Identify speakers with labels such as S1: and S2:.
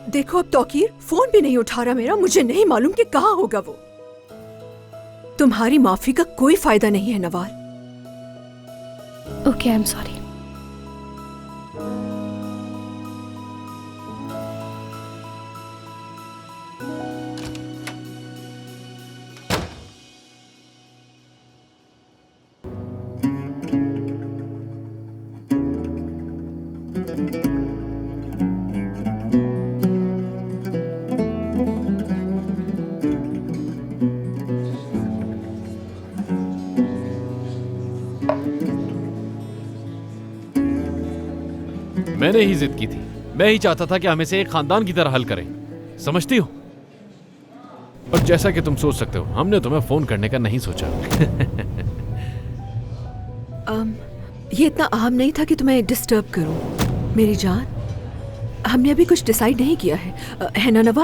S1: देखो अब तौकीर फोन भी नहीं उठा रहा मेरा, मुझे नहीं मालूम कि कहाँ होगा वो। तुम्हारी माफी का कोई फायदा नहीं है Nawal.
S2: Okay, I am sorry.
S3: मैंने ही जिद की थी, मैं ही चाहता था कि हम इसे एक खानदान की तरह हल करें, समझती हो? और जैसा कि तुम सोच सकते हो, हमने तुम्हें फोन करने का नहीं सोचा।
S1: ये इतना अहम नहीं था कि तुम्हें डिस्टर्ब करूं मेरी जान। हमने अभी कुछ डिसाइड नहीं किया है ना नवाल?